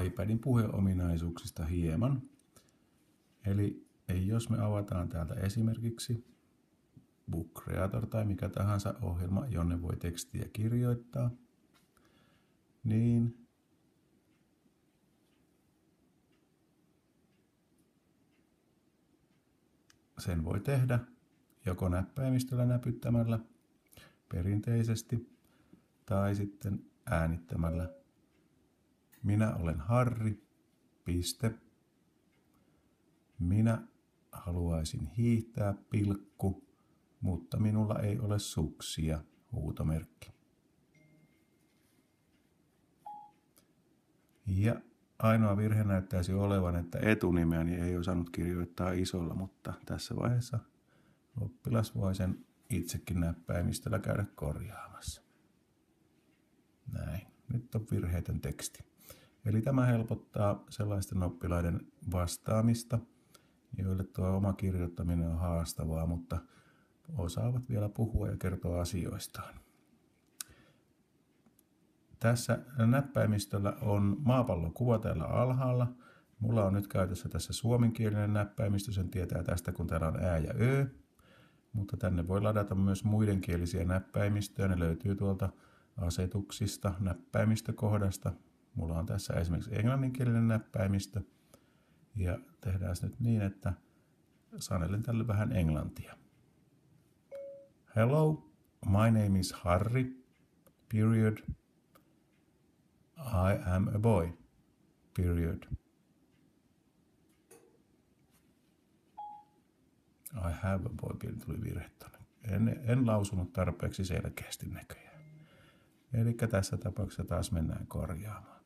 iPadin puheominaisuuksista hieman. Eli jos me avataan täältä esimerkiksi Book Creator tai mikä tahansa ohjelma, jonne voi tekstiä kirjoittaa, niin sen voi tehdä joko näppäimistöllä näpyttämällä perinteisesti tai sitten äänittämällä minä olen Harri, piste. Minä haluaisin hiihtää, pilkku, mutta minulla ei ole suksia, huutomerkki. Ja ainoa virhe näyttäisi olevan, että etunimeäni ei osannut kirjoittaa isolla, mutta tässä vaiheessa oppilas voi sen itsekin näppäimistöllä käydä korjaamassa. Näin. Nyt on virheetön teksti. Eli tämä helpottaa sellaisten oppilaiden vastaamista, joille tuo oma kirjoittaminen on haastavaa, mutta osaavat vielä puhua ja kertoa asioistaan. Tässä näppäimistöllä on maapallokuva täällä alhaalla. Mulla on nyt käytössä tässä suomenkielinen näppäimistö, sen tietää tästä, kun täällä on ää ja ö. Mutta tänne voi ladata myös muidenkielisiä näppäimistöjä. Ne löytyy tuolta asetuksista, näppäimistökohdasta. Mulla on tässä esimerkiksi englanninkielinen näppäimistö. Ja tehdään nyt niin, että sanelen tälle vähän englantia. Hello, my name is Harry, period. I am a boy, period. I have a boy, tuli virhe tonne. En lausunut tarpeeksi selkeästi näköjään. Eli tässä tapauksessa taas mennään korjaamaan.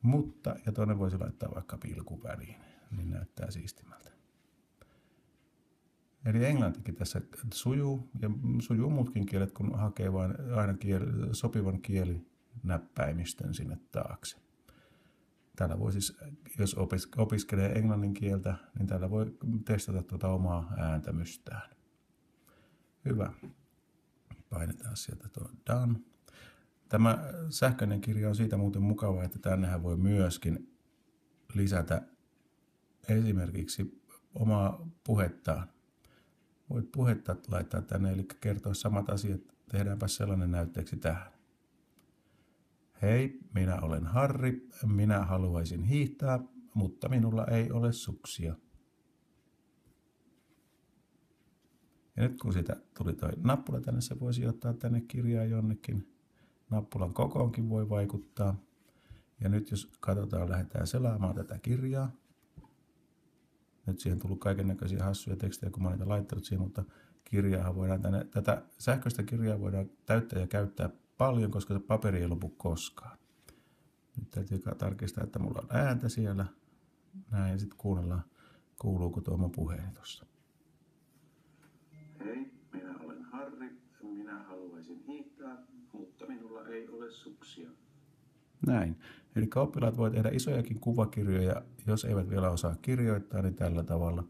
Mutta, ja tuonne voisi laittaa vaikka pilkun väliin, niin näyttää siistimältä. Eli englantikin tässä sujuu, ja sujuu muutkin kielet, kun hakee vain aina sopivan kielinäppäimistön sinne taakse. Täällä voi siis, jos opiskelee englannin kieltä, niin täällä voi testata tuota omaa ääntämystään. Hyvä. Painetaan sieltä tuo done. Tämä sähköinen kirja on siitä muuten mukava, että tännehän voi myöskin lisätä esimerkiksi omaa puhettaan. Voit puhetta laittaa tänne, eli kertoa samat asiat. Tehdäänpä sellainen näytteeksi tähän. Hei, minä olen Harri. Minä haluaisin hiihtää, mutta minulla ei ole suksia. Ja nyt kun siitä tuli toi nappula tänne, se voisi ottaa tänne kirjaa jonnekin. Nappulan kokoonkin voi vaikuttaa. Ja nyt jos katsotaan, lähdetään selaamaan tätä kirjaa. Nyt siihen on tullut kaikennäköisiä hassuja tekstejä, kun mä olen niitä laittanut siihen, mutta kirjaahan voidaan tätä sähköistä kirjaa voidaan täyttää ja käyttää paljon, koska se paperi ei lopu koskaan. Nyt täytyy tarkistaa, että mulla on ääntä siellä. Näin, ja sitten kuunnellaan, kuuluuko tuo mun puheeni tuossa. Hei, minä olen Harri. Minä haluaisin hiihtää, mutta minulla ei ole suksia. Näin. Eli oppilaat voi tehdä isojakin kuvakirjoja, jos eivät vielä osaa kirjoittaa, niin tällä tavalla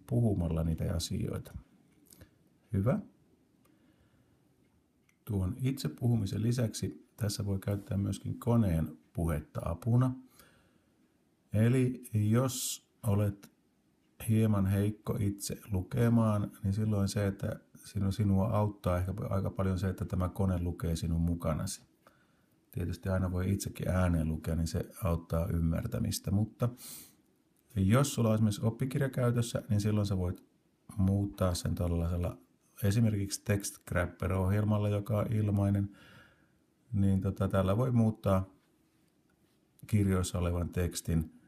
puhumalla niitä asioita. Hyvä. Tuon itse puhumisen lisäksi tässä voi käyttää myöskin koneen puhetta apuna. Eli jos olet hieman heikko itse lukemaan, niin silloin se, että sinua auttaa ehkä aika paljon se, että tämä kone lukee sinun mukanasi. Tietysti aina voi itsekin ääneen lukea, niin se auttaa ymmärtämistä, mutta jos sulla on esimerkiksi oppikirja käytössä, niin silloin sä voit muuttaa sen tuollaisella esimerkiksi Text Grabber-ohjelmalla, joka on ilmainen, niin tällä voi muuttaa kirjoissa olevan tekstin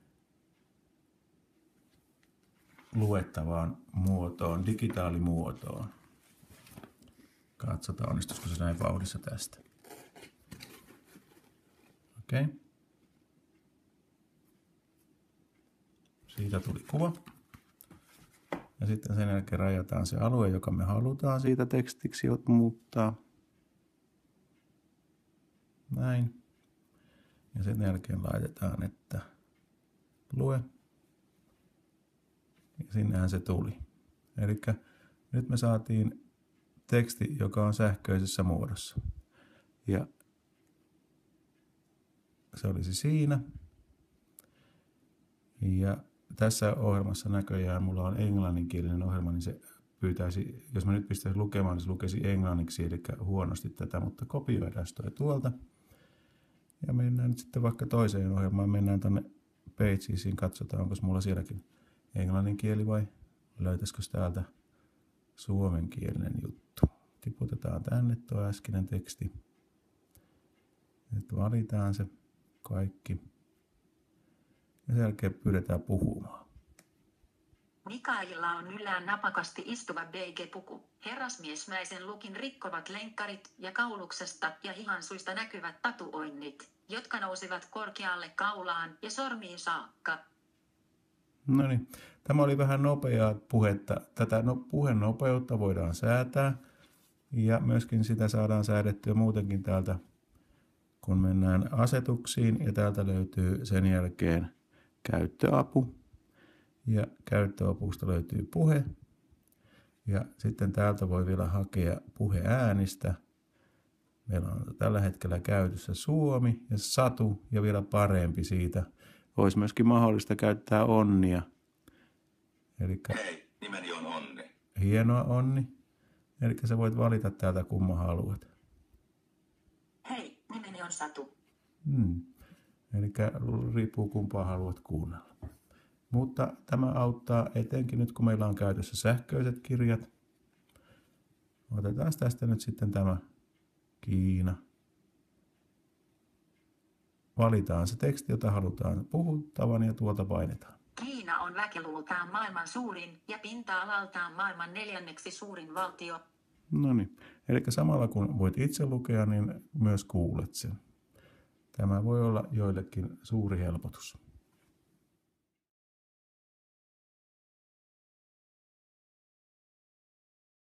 luettavaan muotoon, digitaalimuotoon. Katsotaan, onnistuisiko se näin vauhdissa tästä. Okei. Siitä tuli kuva. Ja sitten sen jälkeen rajataan se alue, joka me halutaan siitä tekstiksi muuttaa. Näin. Ja sen jälkeen laitetaan, että lue. Ja sinnehän se tuli. Eli nyt me saatiin teksti, joka on sähköisessä muodossa. Ja se olisi siinä. Ja tässä ohjelmassa näköjään mulla on englanninkielinen ohjelma, niin se pyytäisi, jos mä nyt pistäisin lukemaan, niin se lukisi englanniksi, eli huonosti tätä, mutta kopioidaan toi tuolta. Ja mennään nyt sitten vaikka toiseen ohjelmaan, mennään tonne Pagesiin, katsotaan, onko mulla sielläkin englannin kieli vai löytäisikö täältä suomenkielinen juttu. Tiputetaan tänne tuo äskeinen teksti. Nyt valitaan se kaikki. Ja sen jälkeen pyydetään puhumaan. Mikaelilla on yllään napakasti istuva BG-puku. Herrasmiesmäisen lukin rikkovat lenkkarit ja kauluksesta ja hihansuista näkyvät tatuoinnit, jotka nousevat korkealle kaulaan ja sormiin saakka. No niin, tämä oli vähän nopeaa puhetta. Tätä puhenopeutta voidaan säätää ja myöskin sitä saadaan säädettyä muutenkin täältä, kun mennään asetuksiin ja täältä löytyy sen jälkeen käyttöapu. Ja käyttöapusta löytyy puhe. Ja sitten täältä voi vielä hakea puheäänistä. Meillä on tällä hetkellä käytössä Suomi ja Satu ja vielä parempi siitä. Olisi myöskin mahdollista käyttää Onnia. Elikkä, hei, nimeni on Onni. Hienoa Onni. Eli sä voit valita täältä kumman haluat. Hei, nimeni on Satu. Eli riippuu kumpaa haluat kuunnella. Mutta tämä auttaa etenkin nyt, kun meillä on käytössä sähköiset kirjat. Otetaan tästä nyt sitten tämä Kiina. Valitaan se teksti, jota halutaan puhuttavan ja tuolta painetaan. Kiina on väkiluvultaan maailman suurin ja pinta-alaltaan maailman 4. suurin valtio. No niin, eli samalla kun voit itse lukea, niin myös kuulet sen. Tämä voi olla joillekin suuri helpotus.